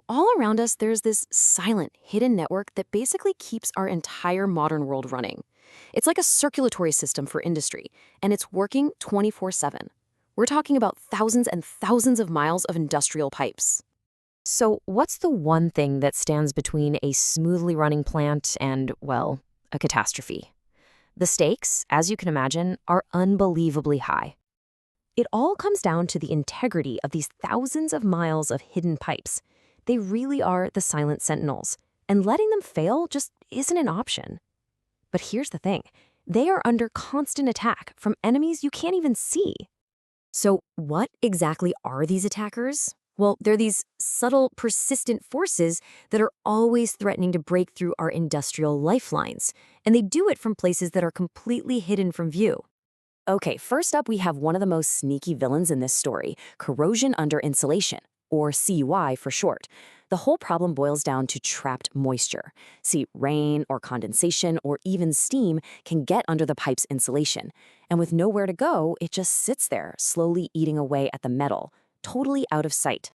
All around us, there's this silent, hidden network that basically keeps our entire modern world running. It's like a circulatory system for industry, and it's working 24/7. We're talking about thousands and thousands of miles of industrial pipes. So, what's the one thing that stands between a smoothly running plant and, well, a catastrophe? The stakes, as you can imagine, are unbelievably high. It all comes down to the integrity of these thousands of miles of hidden pipes. They really are the silent sentinels, and letting them fail just isn't an option. But here's the thing, they are under constant attack from enemies you can't even see. So, what exactly are these attackers? Well, they're these subtle, persistent forces that are always threatening to break through our industrial lifelines, and they do it from places that are completely hidden from view. Okay, first up, we have one of the most sneaky villains in this story, corrosion under insulation, or CUI for short. The whole problem boils down to trapped moisture. See, rain or condensation or even steam can get under the pipe's insulation, and with nowhere to go, it just sits there, slowly eating away at the metal, totally out of sight.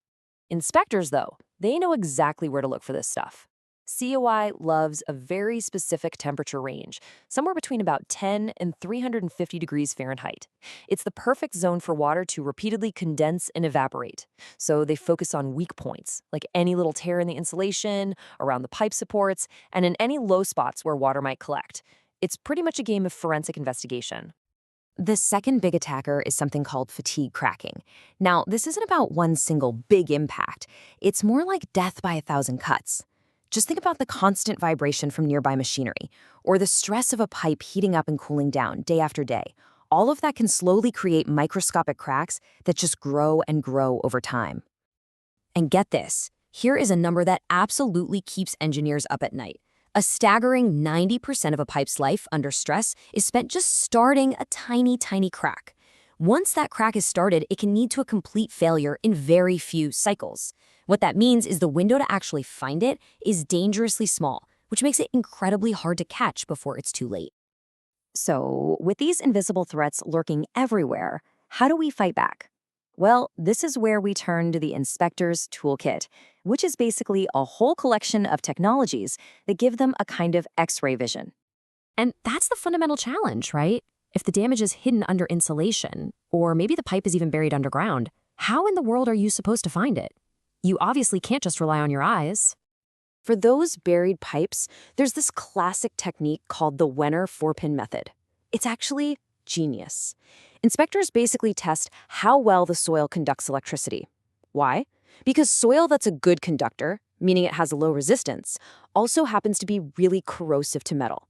Inspectors, though, they know exactly where to look for this stuff. COI loves a very specific temperature range, somewhere between about 10 and 350 degrees Fahrenheit. It's the perfect zone for water to repeatedly condense and evaporate. So they focus on weak points, like any little tear in the insulation, around the pipe supports, and in any low spots where water might collect. It's pretty much a game of forensic investigation. The second big attacker is something called fatigue cracking. Now, this isn't about one single big impact. It's more like death by 1,000 cuts. Just think about the constant vibration from nearby machinery, or the stress of a pipe heating up and cooling down day after day. All of that can slowly create microscopic cracks that just grow and grow over time. And get this, here is a number that absolutely keeps engineers up at night. A staggering 90% of a pipe's life under stress is spent just starting a tiny, tiny crack. Once that crack is started, it can lead to a complete failure in very few cycles. What that means is the window to actually find it is dangerously small, which makes it incredibly hard to catch before it's too late. So, with these invisible threats lurking everywhere, how do we fight back? Well, this is where we turn to the inspector's toolkit, which is basically a whole collection of technologies that give them a kind of X-ray vision. And that's the fundamental challenge, right? If the damage is hidden under insulation, or maybe the pipe is even buried underground, how in the world are you supposed to find it? You obviously can't just rely on your eyes. For those buried pipes, there's this classic technique called the Wenner 4-pin method. It's actually genius. Inspectors basically test how well the soil conducts electricity. Why? Because soil that's a good conductor, meaning it has low resistance, also happens to be really corrosive to metal.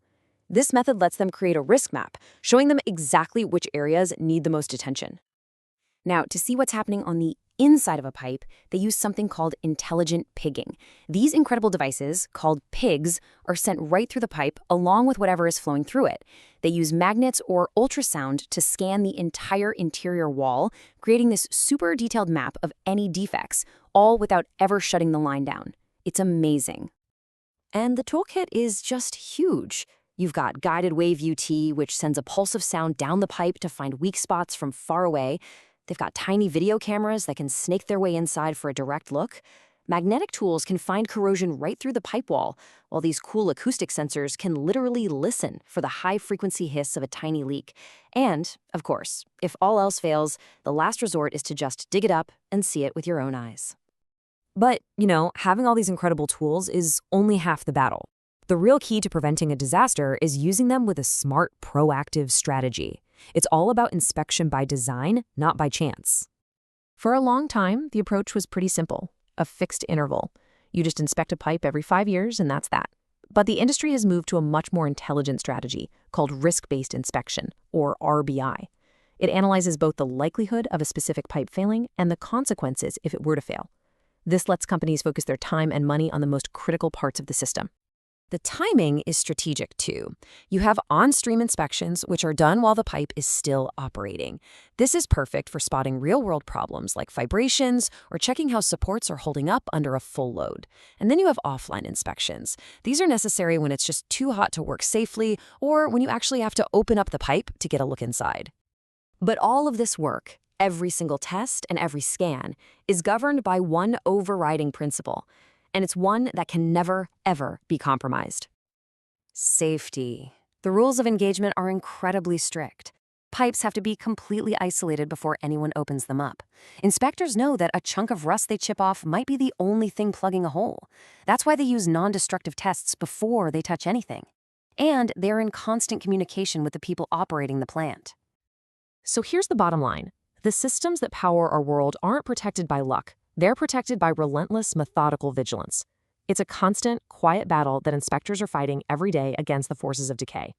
This method lets them create a risk map, showing them exactly which areas need the most attention. Now, to see what's happening on the inside of a pipe, they use something called intelligent pigging. These incredible devices, called pigs, are sent right through the pipe along with whatever is flowing through it. They use magnets or ultrasound to scan the entire interior wall, creating this super detailed map of any defects, all without ever shutting the line down. It's amazing. And the toolkit is just huge. You've got guided wave UT, which sends a pulse of sound down the pipe to find weak spots from far away. They've got tiny video cameras that can snake their way inside for a direct look. Magnetic tools can find corrosion right through the pipe wall, while these cool acoustic sensors can literally listen for the high-frequency hiss of a tiny leak. And, of course, if all else fails, the last resort is to just dig it up and see it with your own eyes. But, having all these incredible tools is only half the battle. The real key to preventing a disaster is using them with a smart, proactive strategy. It's all about inspection by design, not by chance. For a long time, the approach was pretty simple, a fixed interval. You just inspect a pipe every 5 years, and that's that. But the industry has moved to a much more intelligent strategy called risk-based inspection, or RBI. It analyzes both the likelihood of a specific pipe failing and the consequences if it were to fail. This lets companies focus their time and money on the most critical parts of the system. The timing is strategic too. You have on-stream inspections, which are done while the pipe is still operating. This is perfect for spotting real-world problems like vibrations or checking how supports are holding up under a full load. And then you have offline inspections. These are necessary when it's just too hot to work safely or when you actually have to open up the pipe to get a look inside. But all of this work, Every single test and every scan is governed by one overriding principle, and it's one that can never, ever be compromised. Safety. The rules of engagement are incredibly strict. Pipes have to be completely isolated before anyone opens them up. Inspectors know that a chunk of rust they chip off might be the only thing plugging a hole. That's why they use non-destructive tests before they touch anything. And they're in constant communication with the people operating the plant. So here's the bottom line. The systems that power our world aren't protected by luck. They're protected by relentless, methodical vigilance. It's a constant, quiet battle that inspectors are fighting every day against the forces of decay.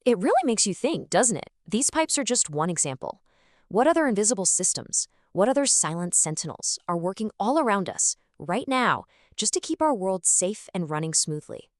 It really makes you think, doesn't it? These pipes are just one example. What other invisible systems, what other silent sentinels are working all around us, right now, just to keep our world safe and running smoothly?